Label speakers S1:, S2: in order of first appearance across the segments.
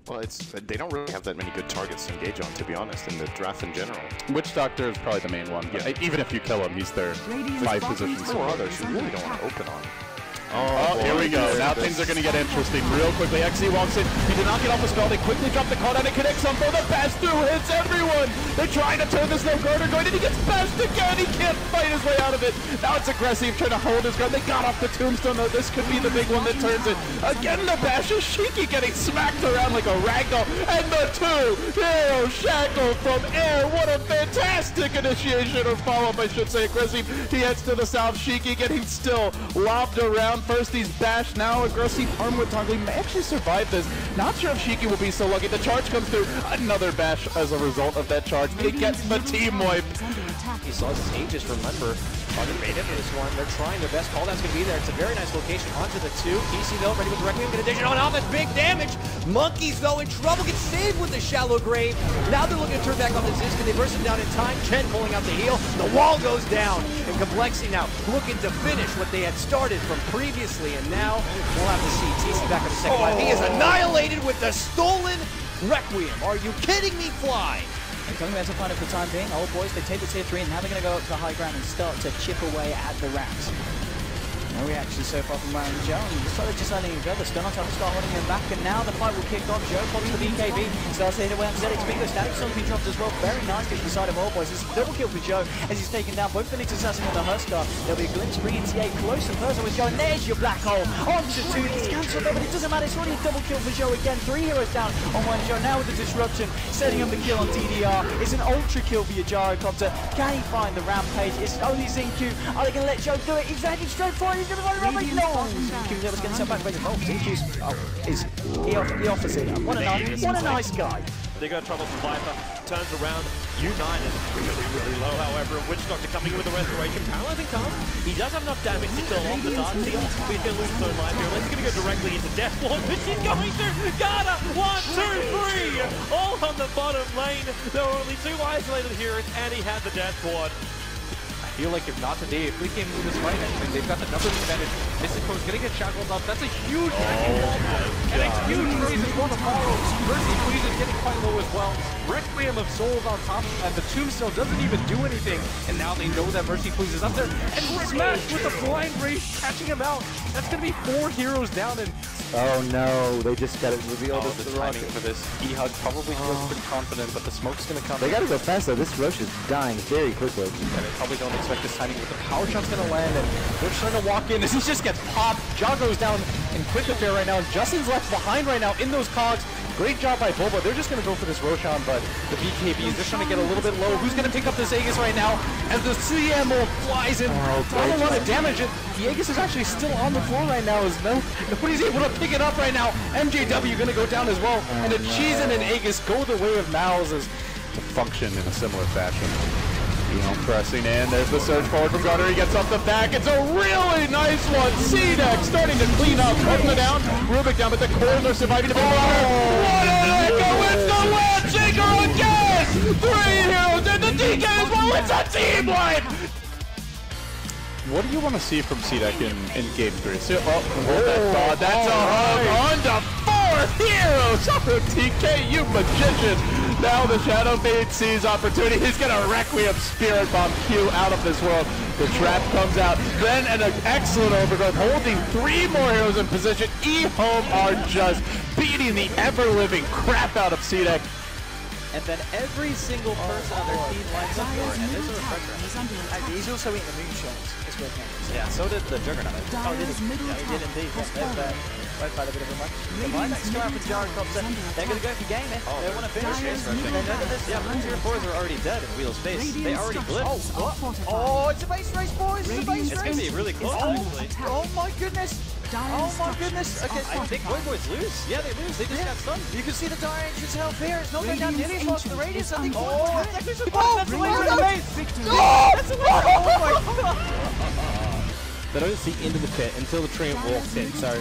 S1: Well, they don't really have that many good targets to engage on, to be honest, in the draft in general.
S2: Witch Doctor is probably the main one. Yeah. Even if you kill him, he's there 5 positions.
S1: There are others you really don't want to open on.
S2: Oh, here we go. Now things are going to get interesting real quickly. XE walks in. He did not get off the spell. They quickly drop the card and it connects on for the pass through. Hits everyone. They try to turn this no guard going and he gets bashed again. He can't fight his way out of it. Now it's aggressive, trying to hold his ground. They got off the tombstone though. This could be the big one that turns it. Again, the bash is Shiki getting smacked around like a ragdoll. And the 2-hero shackle from air. What a fantastic initiation or follow-up, I should say. Aggressive. He heads to the south. Shiki getting still lobbed around. First he's bashed, now aggressive Armwood Toggle may actually survive this. Not sure if Shiki will be so lucky. The charge comes through. Another bash as a result of that charge. They get the team wipe.
S3: He saw his Aegis, remember. Target made into this one. They're trying their best. Call down's going to be there. It's a very nice location. Onto the 2. TC though, ready with the Requiem. Get addition on offense. Big damage. Monkeys though in trouble. Get saved with the shallow grave. Now they're looking to turn back on the Ziz. Can they burst him down in time? Chen pulling out the heal. The wall goes down. And Complexity now looking to finish what they had started from previously. And now we'll have to see TC back on the second line. He is annihilated with the stolen Requiem. Are you kidding me, Fly?
S4: Coming back to find it for the time being. Old boys, they take the tier 3 and now they're going to go up to the high ground and start to chip away at the rats. No reaction so far from Ryan and Joe, and he's sort of just letting him go. The stun on top will start holding him back, and now the fight will kick off. Joe pops the BKB, starts to hit away on ZX Bingo. Static Storm being dropped as well. Very nice from the side of Old Boys. It's a double kill for Joe as he's taken down both Phoenix Assassin and the Huskar. There'll be a glimpse bringing TA close and person was going. There's your black hole. Onto 2. It's cancelled though, but it doesn't matter. It's already a double kill for Joe again. 3 heroes down on one Joe. Now with the disruption, setting up the kill on DDR. It's an ultra kill for your Gyrocopter. Can he find the rampage? It's only Xingqiu. Are they going to let Joe do it? He's heading straight for it. He's going to run around. No! Xingqiu never getting sent back. Oh, Xingqiu's he offers it. What a nice guy.
S5: They got trouble from Viper, turns around, U9 is really low, however, Witch Doctor coming in with the restoration, paralyzing comes, he does have enough damage to kill off the Dark Seal, but he's going to lose third life here, he's going to go directly into Death Ward, but she's going through, Gata, 1, 2, 3, all on the bottom lane, there were only 2 isolated heroes, and he had the Death Ward.
S6: I feel like if not today, if we can move this fight, and they've got the numbers advantage. Mystico's gonna get shackled up. That's a huge and a huge raise as well to follow. Mercy Please is getting quite low as well. Requiem of Souls on top, and the Tombstone doesn't even do anything. And now they know that Mercy Please is up there. And Smash with the blind rage catching him out. That's gonna be 4 heroes down and
S2: Oh no, they just got it revealed as
S1: the timing for this. E-Hug probably feels pretty confident, but the smoke's going to come.
S2: They got to go fast though. This Roche is dying very quickly.
S1: And they probably don't expect this timing, but the power shot's going to land, and
S6: they're trying to walk in as he just gets popped. Jaw goes down in quick affair right now. Justin's left behind right now in those cogs. Great job by Boba. They're just going to go for this Roshan, but the BKBs, they're trying to get a little bit low. Who's going to pick up this Aegis right now? As the CMO flies in, not a lot of damage. And the Aegis is actually still on the floor right now. Nobody's able to pick it up right now. MJW going to go down as well. And the Cheese and an Aegis go the way of Mouse as
S2: to function in a similar fashion. Pressing in, there's the surge forward from Gunner, he gets up the back, it's a really nice one, C-Deck starting to clean up, Rubik down, Rubik down, but the corner surviving to be what an echo, it's the World Shaker again! 3 heroes and the DK as well, it's a team wipe! What do you want to see from C-Deck in Game 3? That's a hug on the 4th hero! Sorry, TK, you magician! Now the Shadow Fade sees opportunity. He's going to Requiem Spirit Bomb Q out of this world. The trap comes out. Then an excellent overgrowth, holding 3 more heroes in position. E-Home are just beating the ever-living crap out of C-Deck.
S4: And then every single person on their team lines up for it, and there's a refresher. He's also eating the moonshots, is worth noticing.
S3: Yeah, so did the Juggernaut.
S4: Oh, did he? Yeah, he did indeed. Both had a bit of a match. The Vinex go out for Gyrocopter. They're going to go for game here. They want to finish it. They know that this.
S3: Yeah, 1, 0, 4s are already dead in Wheel's face. They already blipped.
S4: Oh, it's a base race, boys. It's a base race.
S3: It's going to be really close, actually.
S4: Oh my goodness. Oh my goodness. Okay,
S3: I think Boy Boys lose. Yeah, they lose. They just got stunned.
S4: You can see the Dire Ancient's health here. It's not going down nearly as fast as the Radius. I think.
S3: Oh,
S4: that's a laser in the base.
S3: That's a laser.
S4: Oh my god.
S5: they don't see into the pit until the Treant walks in. So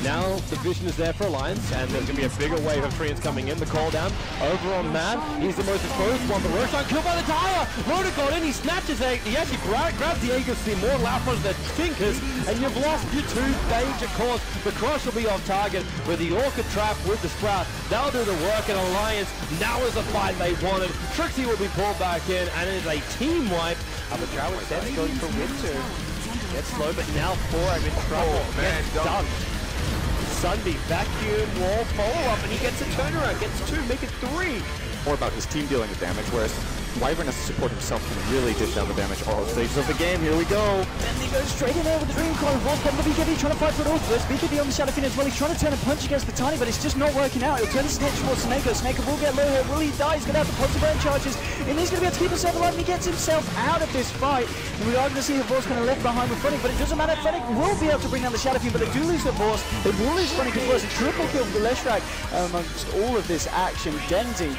S5: now the vision is there for Alliance, and there's going to be a bigger wave of Treants coming in. The call down over on Mad. He's the most exposed one. The Roshan killed by the tire. Rhoda got in. He snatches a. He actually grabs the Aegis, the more Lapras, the Thinkers, and you've lost your two major cores. The Crush will be off target with the Orchid Trap with the Sprout. They'll do the work, and Alliance now is the fight they wanted. Trixie will be pulled back in, and it is a team wipe. The Drow instead is going for Winter. Gets slow, but now 4 are in trouble.
S2: Oh, man,
S5: gets dumped. Sunbeam, vacuum, wall, follow-up, and he gets a turnaround. Gets 2, make it 3.
S1: More about his team dealing with damage, whereas Wyvern has to support himself and really dish down the damage all stages of the game. Here we go.
S4: Then he goes straight in there with the Dream Coil. Force from the BKB trying to fight for it all first. BKB on the Shadow Fin as well. He's trying to turn a punch against the Tiny, but it's just not working out. He'll turn his head towards Snake. Snake will get low here. Will he die? He's going to have the positive burn charges. And he's going to be able to keep himself alive. And he gets himself out of this fight. And we are going to see the Force kind of left behind with Fennick, but it doesn't matter. Fennick will be able to bring down the Shadow Fin, but they do lose the Force. They will lose Fennick as well. It's a triple kill for Leshrac amongst all of this action. Denzi.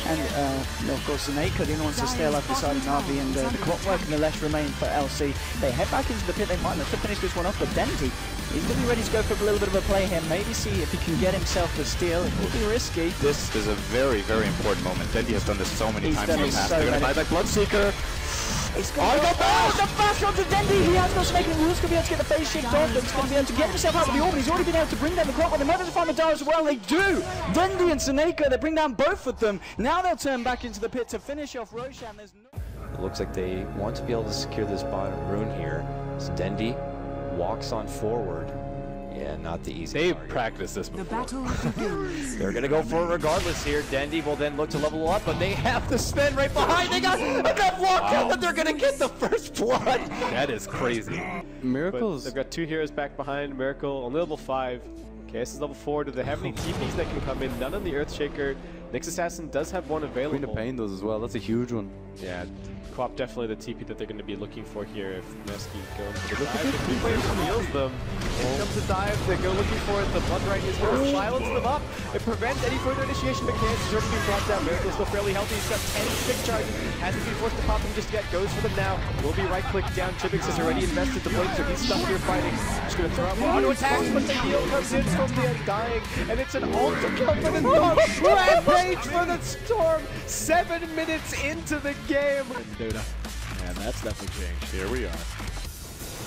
S4: And of course, Zaneka, the only ones to stay alive beside Navi, and the Clockwork and the Lesh remain for LC. They head back into the pit. They might look to finish this one off, but Denzi, he's going to be ready to go for a little bit of a play here. Maybe see if he can get himself the steal. It will be risky.
S1: This is a very, very important moment. Dendy has done this so many times in the past.
S4: So
S1: They're going to buy back Bloodseeker.
S4: It's going to go the fast onto Dendy. He has no Snake, and Will's going to be able to get the face shift off. He's going to be able to get himself out of the orb. He's already been able to bring down the Clockwork. They might have to find Madara as well. They do. Dendy and Seneca, they bring down both of them. Now they'll turn back into the pit to finish off Roshan. There's no...
S3: It looks like they want to be able to secure this bottom rune here. As Dendy walks on forward. Yeah, not the easy
S2: They
S3: target.
S2: practiced this
S7: The
S2: before.
S7: battle begins.
S3: They're going to go for it regardless here. Dendy will then look to level up, but they have the spin right behind. They got enough lockdown that they're going to get the first blood.
S2: That is crazy.
S5: Miracles. They've got 2 heroes back behind. Miracle on level 5. KS is level 4. Do they have any TPs that can come in? None on the Earthshaker. Nyx Assassin does have one available.
S6: Queen of Pain does as well. That's a huge one.
S5: Yeah, Quap definitely the TP that they're going to be looking for here if Mesky goes for the dive. The Queen player steals them. In comes the dive, they go looking for it. The Blood Right is going to silence them up. It prevents any further initiation, but KS is already being brought down. Miracle's still fairly healthy. He's got 10 sick charges. Hasn't been forced to pop them just yet. Goes for them now. Will be right-click down. Chibix has already invested the blink, so he's stuck here fighting. Just going to throw out more auto attacks, but the heal comes in from the Undying, and it's an ultra kill for the Storm. Rampage for the Storm. 7 minutes into the game.
S2: Dota. And that's definitely changed. Here we are.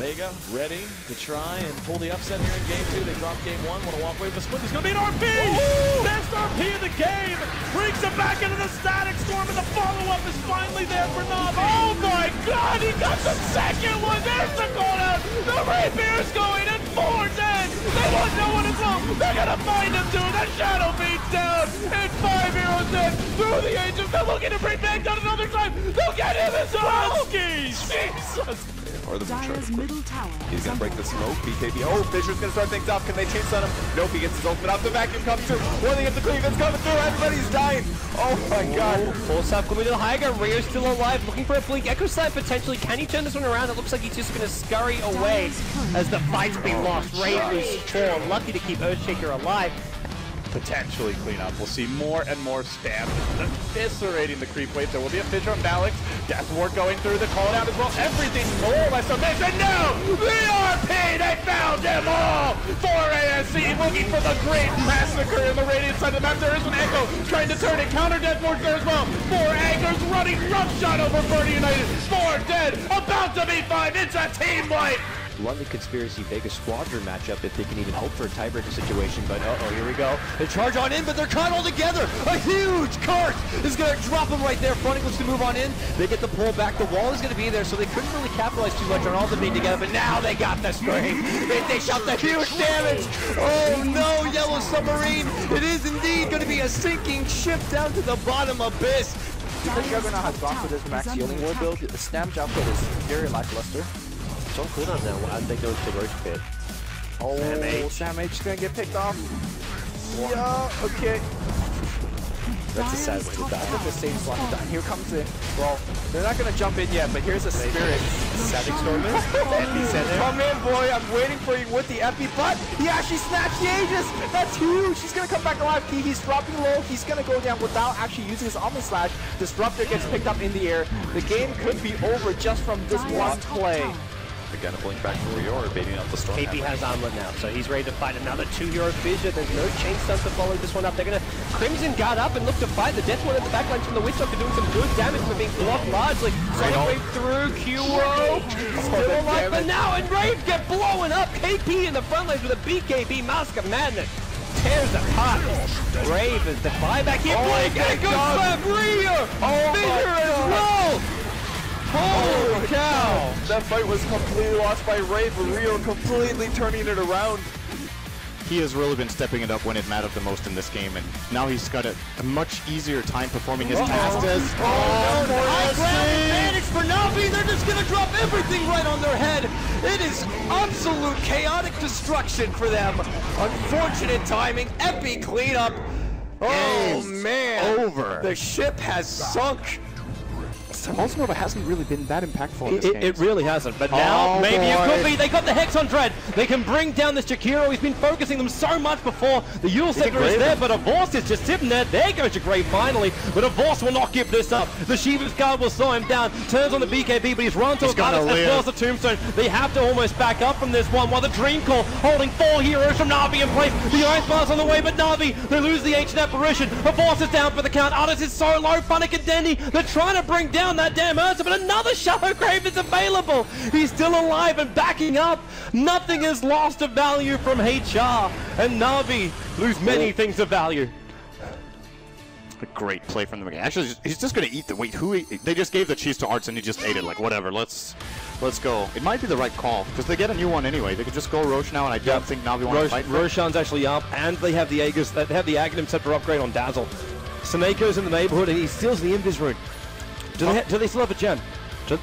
S8: Vega ready to try and pull the upset here in game 2. They dropped game 1. Want to walk away with a split. There's going to be an RP! Best RP of the game! Brings him back into the Static Storm, and the follow-up is finally there for Navi. Oh my god! He got the second one! There's the cooldown! The Rapier is going at 4 dead! They want no one as well! They're going to find him too! The Shadow beats down! And 5 heroes dead! Through the ages! They're looking to bring back down another time! They'll get him as well! Jesus!
S1: Or the
S7: Dire's middle tower.
S1: He's gonna break the smoke. BKB. Oh, Fisher's gonna start things off. Can they chase on him? Nope, he gets his ultimate off. The vacuum comes through. One thing at the cleave is coming through. Everybody's dying. Oh my god.
S5: Full stop coming to the high ground. Rayer's still alive, looking for a blink. Echo Slide potentially. Can he turn this one around? It looks like he's just going to scurry away as the fight's being lost. Ray is full. Lucky to keep Earthshaker alive.
S2: Potentially clean up. We'll see more and more spam eviscerating the creep wave. There will be a Fissure on Balix. Death Ward going through the call down as well. Everything's more or less amazing. No! The RP! They found them all! For ASC looking for the great massacre in the radiant side of the map. There is an Echo trying to turn it. Counter Death Ward's there as well. 4 anchors running roughshod over Birdie United. 4 dead. About to be 5. It's a team wipe.
S3: London Conspiracy Vegas Squadron matchup if they can even hope for a tiebreaker situation, but uh-oh, here we go. They charge on in, but they're caught all together. A huge cart is going to drop them right there. Fronting looks to move on in. They get the pull back. The wall is going to be there, so they couldn't really capitalize too much on all the being together, but now they got the screen. They shot the huge damage. Oh no, Yellow Submarine. It is indeed going to be a sinking ship down to the bottom abyss.
S7: Because Juggernaut has gone for
S4: this max healing ward build. The Stamp output is very lackluster.
S5: It's on cooldown now. I think there was the roach pit.
S4: Oh, Sam H is going to get picked off. Yeah, okay.
S3: That's a sad way to die.
S4: The same slot to die. Here comes it. Well, they're not going to jump in yet, but here's a spirit.
S3: Static Storm is.
S4: Come in, boy. I'm waiting for you with the Epi, but he actually snatched the Aegis. That's huge. He's going to come back alive. He's dropping low. He's going to go down without actually using his Omni Slash. Disruptor gets picked up in the air. The game could be over just from this one play.
S1: Again, a blink back for Rio or baiting out the storm.
S3: KP has armlet now, so he's ready to fight another 2-hero fissure. There's no chain stun to follow this one up. They're going to Crimson guard up and look to fight. The Death One in the backlines from the Witch Doctor doing some good damage, but being blocked largely. Sonic Wave through, QO, still alive for now, and Rave get blown up. KP in the front lines with a BKB Mask of Madness. Tears apart. Rave is the buyback here. Blink, and goes for Rio! Fissure as well! Holy cow!
S1: That fight was completely lost by Rave, Rio completely turning it around.
S2: He has really been stepping it up when it mattered the most in this game, and now he's got a much easier time performing his tasks as...
S3: High ground advantage for Navi. They're just going to drop everything right on their head. It is absolute chaotic destruction for them. Unfortunate timing. Epic cleanup. Oh, man.
S2: Over.
S3: The ship has sunk.
S2: Pulse Nova hasn't really been that impactful in this game.
S3: It really hasn't, but now maybe it could be. They got the Hex on Dread. They can bring down this Jakiro. He's been focusing them so much before. The Yule Scepter is there, but Avorce is just sitting there. There goes Grave finally, but Avorce will not give this up. The Shiva's guard will slow him down. Turns on the BKB, but he's run to a guard as well as the Tombstone. They have to almost back up from this one, while the Dream Call holding 4 heroes from Na'Vi in place. The Ice Bar's on the way, but Na'Vi, they lose the Ancient Apparition. Avorce is down for the count. Artis is so low. Funnick and Dendy, they're trying to bring down that damn Ursa, but another Shallow Grave is available. He's still alive and backing up. Nothing is lost of value from HR, and Na'Vi lose many things of value.
S2: A great play from the game. Actually, he's just going to eat the weight. They just gave the cheese to Arts and he just ate it. Like, whatever, let's go. It might be the right call, because they get a new one anyway. They could just go Roche now, and I don't think Na'Vi want to fight for it.
S3: Roshan's actually up, and they have the Aegis, they have the Aghanim Scepter upgrade on Dazzle. Saneko's in the neighborhood, and he steals the Invis rune. Do they still have a gem?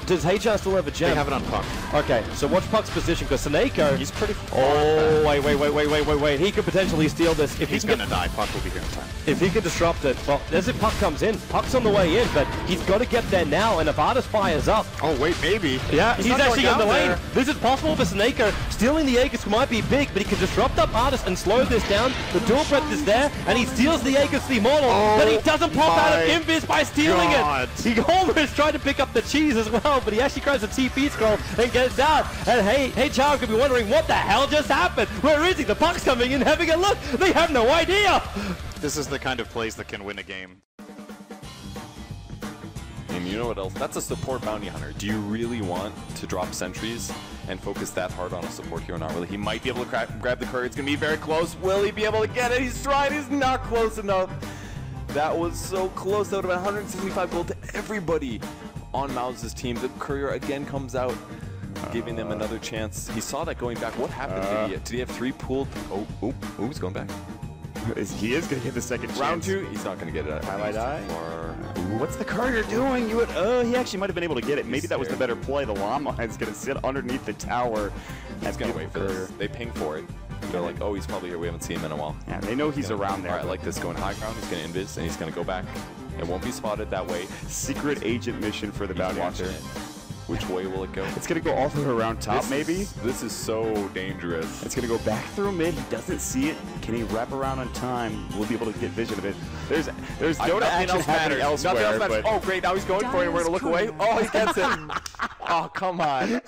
S3: Does HR still have a gem?
S2: They have it on Puck.
S3: Okay, so watch Puck's position, because Saneko...
S2: He's pretty...
S3: Oh, wait. He could potentially steal this. If
S2: he's going to die, Puck will be here in time.
S3: If he can disrupt it, well, as if Puck comes in. Puck's on the way in, but he's got to get there now, and if Artis fires up...
S2: Oh, wait, maybe.
S3: Yeah, he's actually in the lane.
S2: There.
S3: This is possible for Saneko. Stealing the Aegis might be big, but he can disrupt up Artis and slow this down. The dual breath is there, and he steals the Aegis the Immortal, but he doesn't pop out of Invis by stealing it. He almost tried to pick up the cheese as well, but he actually grabs a TP scroll and gets out. And hey, Child could be wondering what the hell just happened. Where is he? The Puck's coming in, having a look. They have no idea.
S2: This is the kind of plays that can win a game.
S1: And you know what else? That's a support bounty hunter. Do you really want to drop sentries and focus that hard on a support hero? Not really. He might be able to grab the courier. It's going to be very close. Will he be able to get it? He's trying. He's not close enough. That was so close. That would have been 175 gold to everybody on Mouse's team. The courier again comes out, giving them another chance. He saw that going back. What happened? Did he have 3 pooled? Oh, he's going back.
S2: He is going to get the second chance.
S1: Round 2, he's not going to get it.
S2: Highlight eye. What's the courier doing? He actually might have been able to get it. Maybe that was the better play. The llama is going to sit underneath the tower.
S1: He's going to wait for this. They ping for it. They're like, oh, he's probably here. We haven't seen him in a while.
S2: Yeah, they know he's around there.
S1: All right, I like this. Going high ground. He's going to invis, and he's going to go back. It won't be spotted that way.
S2: Secret agent mission for the bounty hunter.
S1: Which way will it go?
S2: It's going to go all the way around top, maybe?
S1: This is so dangerous.
S2: It's going to go back through mid. He doesn't see it. Can he wrap around on time? We'll be able to get vision of it. There's Dota action happening elsewhere.
S1: Nothing else matters. Oh, great. Now he's going for it. We're going to look away. Oh, he gets it. Oh, come on.